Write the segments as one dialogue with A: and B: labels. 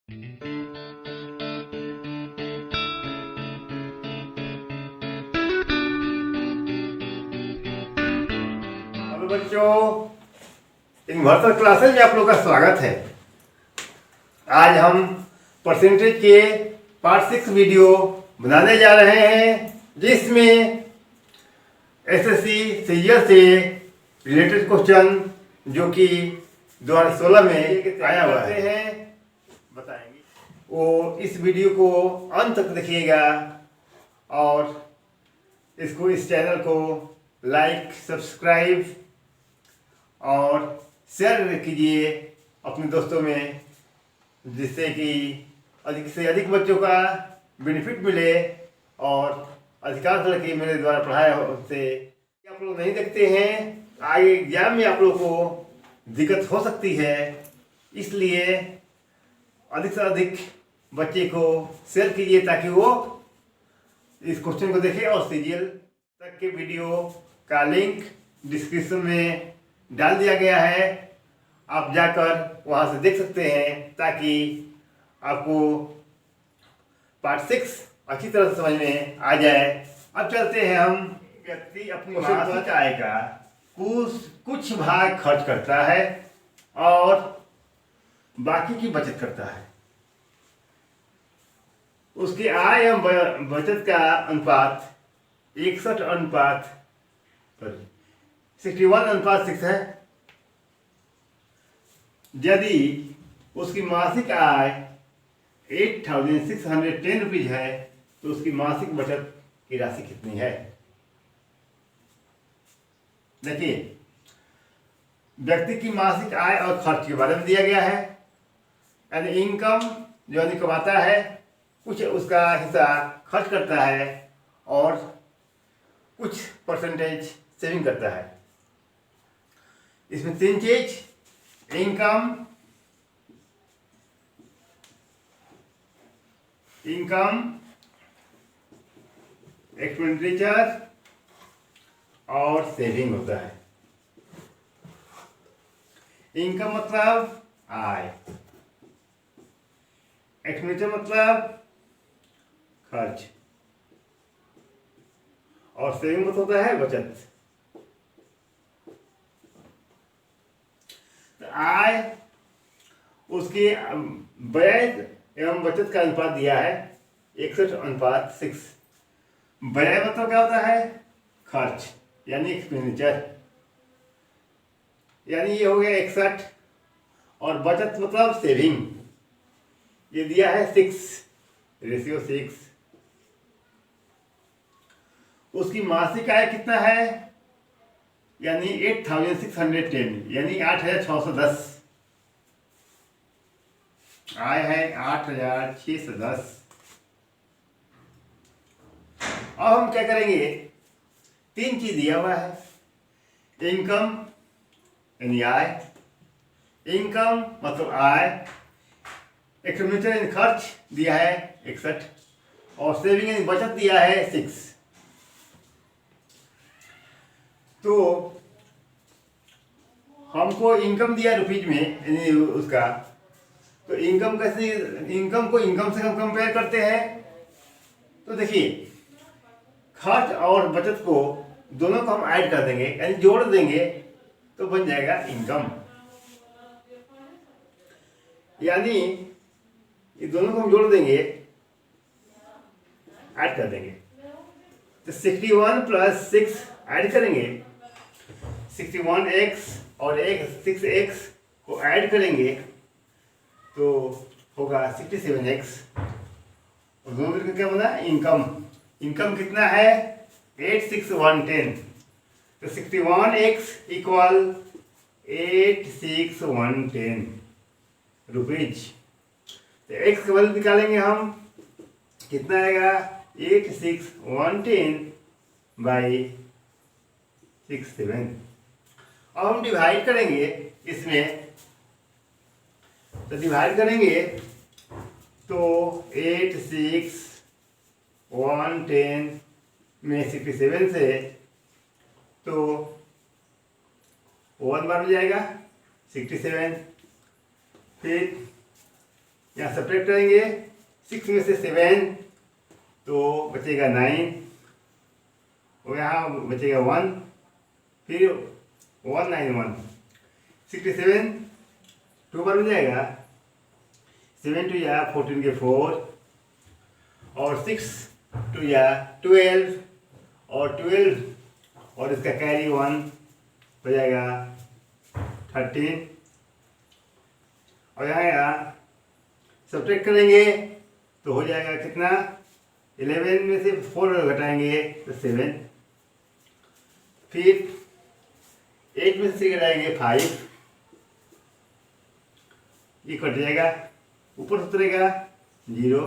A: Hello बच्चों, inverter classes में आप लोग का स्वागत है। आज हम परसेंटेज के पार्ट 6 वीडियो बनाने जा रहे हैं, जिसमें एसएससी सीजीएल से रिलेटेड क्वेश्चन जो कि 2016 में आया हुआ है बताएंगे। वो इस वीडियो को अंत तक देखिएगा और इस चैनल को लाइक, सब्सक्राइब और शेयर कीजिए अपने दोस्तों में, जिससे कि अधिक से अधिक बच्चों का बेनिफिट मिले और अधिकांश लड़के मेरे द्वारा पढ़ाए से आप लोग नहीं देखते हैं, आगे एग्जाम में आप लोग को दिक्कत हो सकती है। इसलिए अधिक से अधिक बच्चे को शेयर कीजिए ताकि वो इस क्वेश्चन को देखें और सीजीएल तक के वीडियो का लिंक डिस्क्रिप्शन में डाल दिया गया है, आप जाकर वहां से देख सकते हैं ताकि आपको पार्ट 6 अच्छी तरह से समझ में आ जाए। अब चलते हैं हम। व्यक्ति अपनी मासिक आय का कुछ भाग खर्च करता है और बाकी की बचत करता है। उसकी आय एवं बचत का अनुपात 61:6 है। यदि उसकी मासिक आय 8,610 रुपीज है तो उसकी मासिक बचत की राशि कितनी है? देखिए, व्यक्ति की मासिक आय और खर्च के बारे में दिया गया है। यानी इनकम जो आदमी कमाता है कुछ उसका हिस्सा खर्च करता है और कुछ परसेंटेज सेविंग करता है। इसमें 3 चीज, इनकम, एक्सपेंडिचर और सेविंग होता है। इनकम मतलब आय, एक्सपेंडिचर मतलब खर्च और सेविंग मतलब होता है बचत। तो आय उसकी व्यय एवं बचत का अनुपात दिया है 61:6। व्यय मतलब क्या होता है? खर्च यानी एक्सपेंडिचर, यानी ये हो गया 61 और बचत मतलब सेविंग, ये दिया है 6:6। उसकी मासिक आय कितना है? यानी 8,610, यानी 8,610 आय है, 8,610। अब हम क्या करेंगे, 3 चीज दिया हुआ है, इनकम यानी आय, इनकम मतलब आय, एक्सपेंडिचर यानी खर्च दिया है 61 और सेविंग यानी बचत दिया है 6। तो हमको इनकम दिया रुपीज में यानी उसका, तो इनकम कैसे, इनकम को इनकम से हम कंपेयर करते हैं। तो देखिए, खर्च और बचत को दोनों को हम ऐड कर देंगे यानी जोड़ देंगे तो बन जाएगा इनकम। यानी ये दोनों को हम जोड़ देंगे, ऐड कर देंगे तो 61 + 6 ऐड करेंगे, 61x और 6x को ऐड करेंगे तो होगा 67x और दोनों मिलकर क्या बना? इनकम। इनकम कितना है? 8,610। तो 61x = 8,610 रुपीज। तो x का वैल्यू निकालेंगे हम, कितना आएगा? 8,610 / 67। अब हम डिवाइड करेंगे इसमें, तो डिवाइड करेंगे तो 8,610 में 67 से तो 1 बार हो जाएगा 67, फिर यहाँ सब्ट्रैक्ट करेंगे 6 में से 7 तो बचेगा 9 और यहाँ बचेगा 1, फिर 191 67 2 बार हो जाएगा। 7 टू या 14 के 4 और 6 टू या 12 और 12 और इसका कैरी 1 हो जाएगा 13 और यहाँ सब्ट्रैक्ट करेंगे तो हो जाएगा कितना 11 में से 4 घटाएंगे तो 7, फिर 8 में से घटाएंगे 5, ये कट जाएगा, ऊपर उतरेगा 0,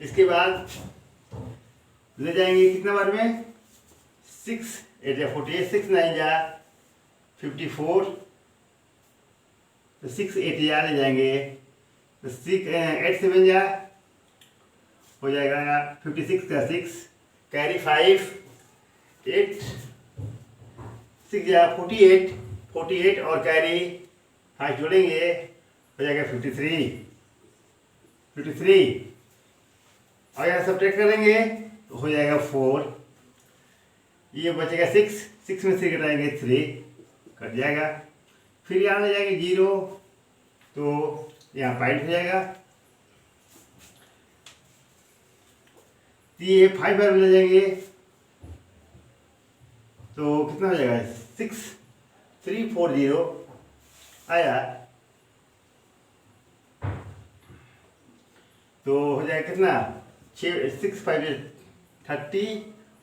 A: इसके बाद ले जाएंगे कितना बार में 6 8 या 48, 6 9 या 54 तो 6 8 या ले जाएंगे तो 8 7 या हो जाएगा 56 का 6 कैरी 5 8 6 या 48 और कैरी 5 जोड़ेंगे हो जाएगा 53 और यहाँ सब्ट्रैक्ट करेंगे तो हो जाएगा 4, ये बचेगा 6 में से घटाएंगे 3 कट जाएगा, फिर यहाँ ले जाएंगे 0 तो यहाँ पॉइंट हो जाएगा, तो ये 5 बार ले जाएंगे तो कितना हो जाएगा 6340 आया, तो हो जाएगा कितना 6 5 30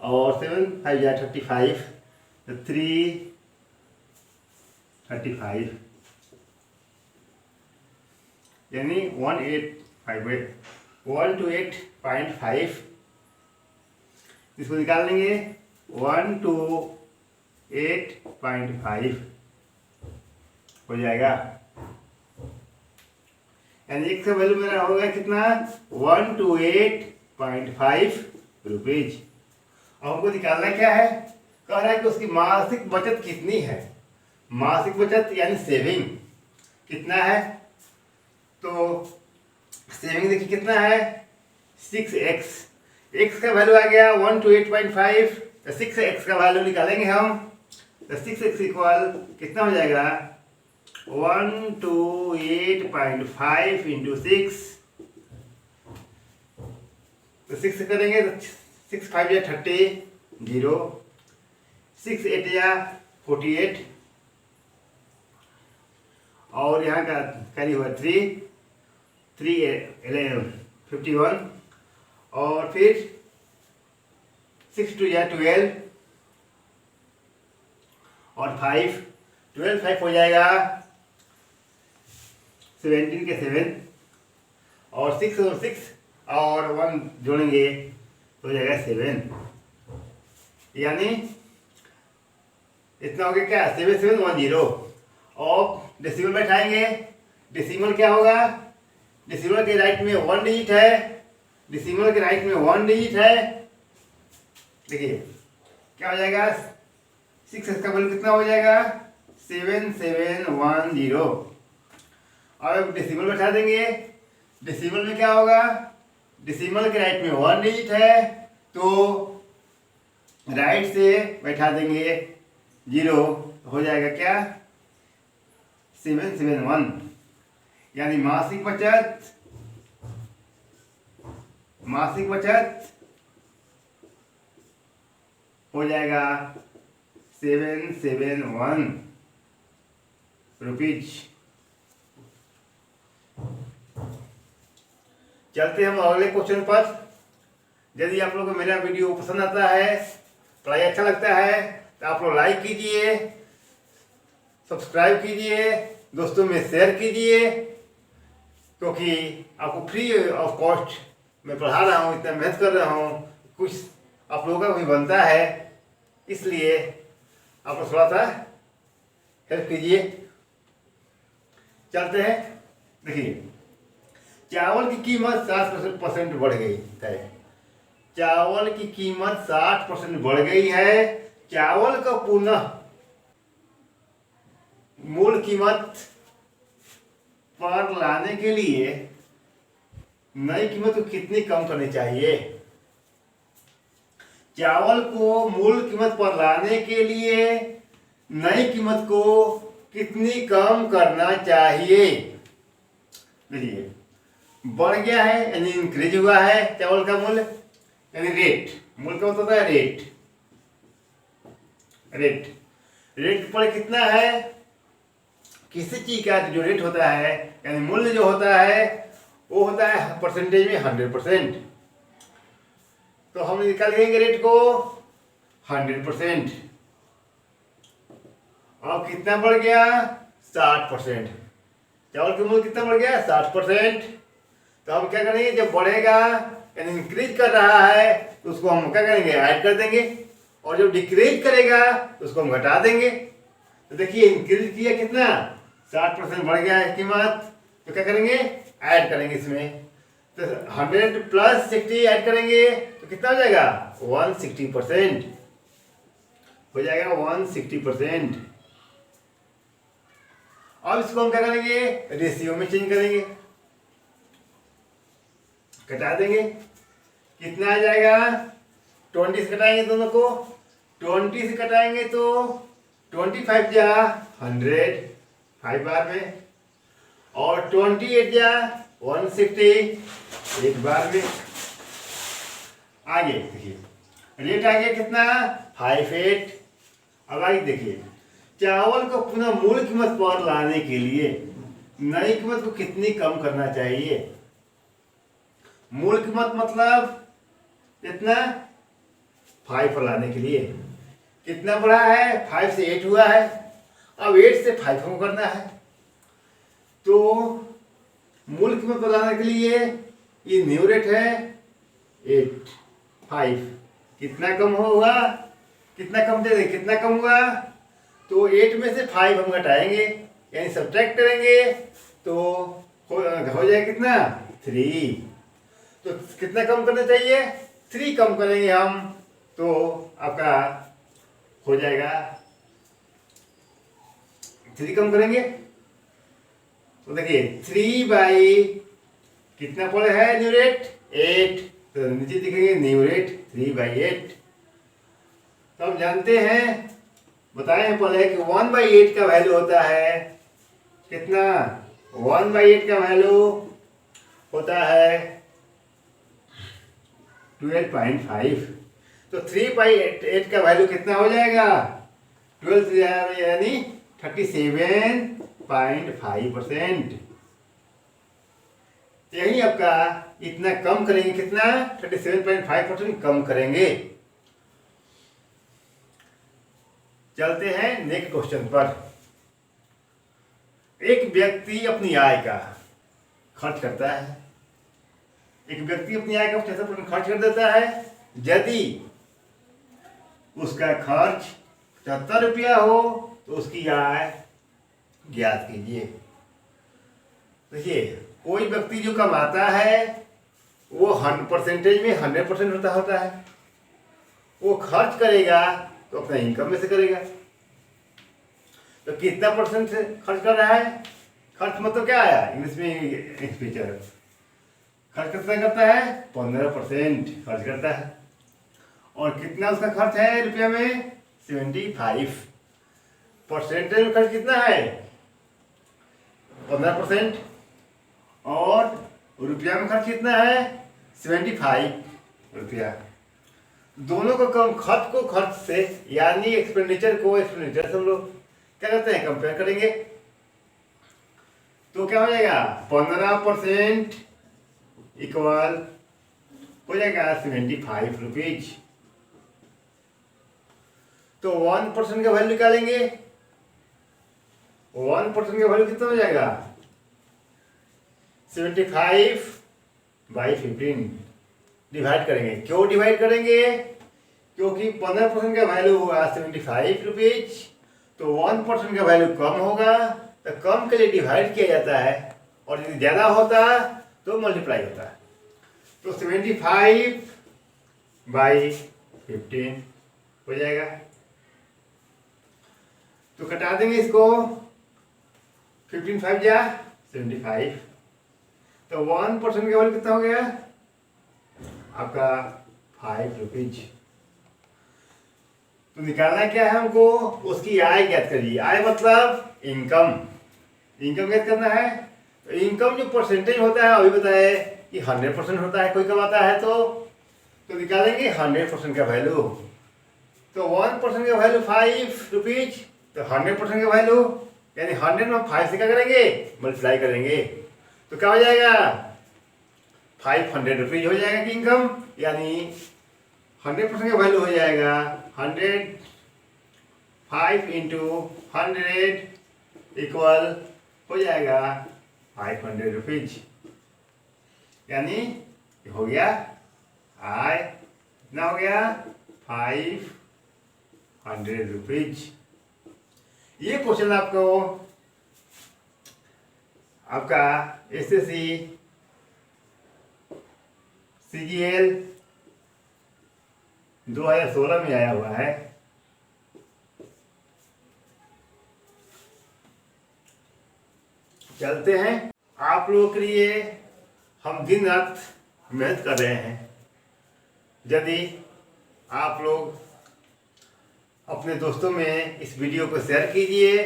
A: और 7 5 या 35 तो 335 यानी 128.5 इसको निकाल लेंगे 128.5 हो जाएगा, यानी एक का वैल्यू मेरा होगा कितना 128.5 रुपीज। और हमको निकालना क्या है, कह रहा है कि उसकी मासिक बचत कितनी है, मासिक बचत यानी सेविंग कितना है, तो सेविंग देखिए कितना है 6x, x का वैल्यू आ गया 128.5 तो 6x का वैल्यू निकालेंगे हम तो 6x इक्वल कितना हो जाएगा 128.5 इंटू 6 तो 6 करेंगे तो 6 5 या 30 0 6 8 या 48 और यहाँ का कैरी हुआ 3 11 51 और फिर 6 2 या 12 और 5 12 5 हो जाएगा 17 के 7 और 6 और 6 और 1 जोड़ेंगे तो हो जाएगा 7, यानी इतना हो गया क्या 7710 और डेसिमल बैठाएंगे, डेसिमल क्या होगा, डेसिमल के राइट में 1 डिजिट है, डेसिमल के राइट में 1 डिजिट है, देखिए क्या हो जाएगा 6 का वैल्यू कितना हो जाएगा 7710 और अब डेसिमल बैठा देंगे, डेसिमल में क्या होगा, डेसिमल के राइट में 1 डिजिट है तो राइट से बैठा देंगे 0 हो जाएगा क्या 771, यानी मासिक बचत हो जाएगा 771 रुपीज। चलते हम अगले क्वेश्चन पर। यदि आप लोगों को मेरा वीडियो पसंद आता है, पढ़ाई अच्छा लगता है तो आप लोग लाइक कीजिए, सब्सक्राइब कीजिए, दोस्तों में शेयर कीजिए, क्योंकि आपको फ्री ऑफ कॉस्ट मैं पढ़ा रहा हूँ, इतना मेहनत कर रहा हूँ, कुछ आप लोगों का भी बनता है, इसलिए आप लोग थोड़ा सा हेल्प कीजिए। चलते हैं, देखिए चावल की कीमत 60% बढ़ गई है, चावल की कीमत 60% बढ़ गई है, चावल का पुनः मूल कीमत पर लाने के लिए नई कीमत को कितनी कम करनी चाहिए? चावल को मूल कीमत पर लाने के लिए नई कीमत को कितनी कम करना चाहिए? देखिए, बढ़ गया है यानी इंक्रीज हुआ है चावल का मूल्य, यानी रेट। मूल का मतलब होता है रेट। रेट पर कितना है? किसी चीज का जो रेट होता है यानी मूल्य जो होता है वो होता है परसेंटेज में 100%। तो हम निकाल लेंगे रेट को 100%। अब कितना बढ़ गया? 60%। चावल का मूल्य कितना बढ़ गया? 60%। तो हम क्या करेंगे, जब बढ़ेगा यानी इंक्रीज कर रहा है तो उसको हम क्या करेंगे, ऐड कर देंगे, और जब डिक्रीज करेगा तो उसको हम घटा देंगे। तो देखिए इंक्रीज किया कितना, 60% बढ़ गया है कीमत, तो क्या करेंगे, ऐड करेंगे इसमें। तो 100 प्लस 60 ऐड करेंगे तो कितना हो जाएगा, 160% हो जाएगा, 160%। अब इसको हम क्या करेंगे, रेशियो में चेंज करेंगे, कटा देंगे। कितना आ जाएगा, 20 से कटाएंगे दोनों को, 20 से कटाएंगे तो 25 जा 100 5 बार में, और 28 जा 160 एक बार में। आगे देखिए रेट आ गया कितना, 58। अब आगे देखिए, चावल को पुनः मूल कीमत पर लाने के लिए नई कीमत को कितनी कम करना चाहिए। मूल कीमत मतलब कितना, 5 पर लाने के लिए कितना बढ़ा है, 5 से 8 हुआ है, अब 8 से 5 को करना है। तो मूल कीमत पर लाने के लिए ये न्यू रेट है 8, 5 कितना कम हुआ, कितना कम दे दे, कितना कम हुआ, तो 8 में से 5 हम घटाएंगे यानी सब्ट्रैक्ट करेंगे तो हो जाएगा कितना, 3। तो कितना कम करना चाहिए, 3 कम करेंगे हम तो आपका हो जाएगा, 3 कम करेंगे तो देखिए 3 बाई कितना पड़े है न्यू रेट 8, तो नीचे दिखेंगे न्यू रेट 3/8। तो हम जानते हैं, बताए हैं पहले कि 1/8 का वैल्यू होता है कितना, 1/8 का वैल्यू होता है 12.5। तो 3/8 का वैल्यू कितना हो जाएगा, 12 यानी 37.5%। यही आपका इतना कम करेंगे, कितना 37.5% कम करेंगे। चलते हैं नेक्स्ट क्वेश्चन पर। एक व्यक्ति अपनी आय का खर्च करता है, एक व्यक्ति अपनी आय का 75% खर्च कर देता है। यदि उसका खर्च 75 रुपया हो तो उसकी आय ज्ञात कीजिए। देखिए कोई व्यक्ति जो कमाता है वो 100% में 100% होता है, वो खर्च करेगा तो अपना इनकम में से करेगा। तो कितना परसेंट से खर्च कर रहा है, खर्च मतलब क्या आया इंग्लिश में एक्सपेंडिचर, खर्च कितना करता है, 15% खर्च करता है। और कितना उसका खर्च है रुपया में, 75। परसेंटेज में खर्च कितना है, 15%, और रुपया में खर्च कितना है, 75 रुपया। दोनों को कम, खर्च को खर्च से यानी एक्सपेंडिचर को एक्सपेंडिचर से हम लोग क्या करते हैं, कंपेयर करेंगे। तो क्या हो जाएगा, 15% इक्वल हो जाएगा 75 रुपीज। तो 1% का वैल्यू निकालेंगे, 1% का वैल्यू कितना हो जाएगा, 75/15 डिवाइड करेंगे। क्यों डिवाइड करेंगे, क्योंकि 15% का वैल्यू हुआ 75 रुपीज, तो 1% का वैल्यू कम होगा, तो कम के लिए डिवाइड किया जाता है, और यदि ज़्यादा होता तो मल्टीप्लाई होता है। तो 75/15 हो जाएगा। तो कटा देंगे इसको, 15 5 जा 75। तो 1% का वैल्यू कितना हो गया आपका 5 रुपीज। तो निकालना क्या है हमको, उसकी आय ज्ञात करिए। आय मतलब इनकम, इनकम ज्ञात करना है। तो इनकम जो परसेंटेज होता है अभी बताए कि 100% होता है, कोई कमाता है तो निकालेंगे 100% का वैल्यू। तो 1% का वैल्यू 5 रुपीज, तो 100% का वैल्यू यानी 100 में 5 से क्या करेंगे मल्टीप्लाई करेंगे, तो क्या हो जाएगा 500 रुपीज हो जाएगा कि इनकम, यानी 100% का वैल्यू हो जाएगा 100, 5 इंटू 100 इक्वल हो जाएगा 500 रुपीज। यानी हो गया आय कितना हो गया 500 रुपीज। ये क्वेश्चन आपका एसएससी सीजीएल 2016 में आया हुआ है। चलते हैं, आप लोगों के लिए हम दिन रात मेहनत कर रहे हैं। यदि आप लोग अपने दोस्तों में इस वीडियो को शेयर कीजिए,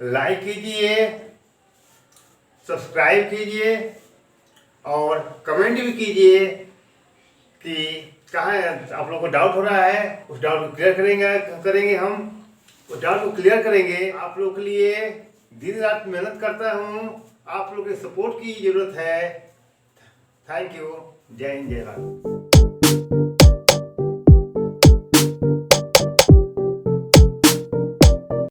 A: लाइक कीजिए, सब्सक्राइब कीजिए और कमेंट भी कीजिए कि कहाँ आप लोगों को डाउट हो रहा है, उस डाउट को क्लियर करेंगे हम उस डाउट को क्लियर करेंगे। आप लोगों के लिए दिन रात मेहनत करता हूँ, आप लोगों के सपोर्ट की ज़रूरत है। Thank you. जय हिंद, जय भारत।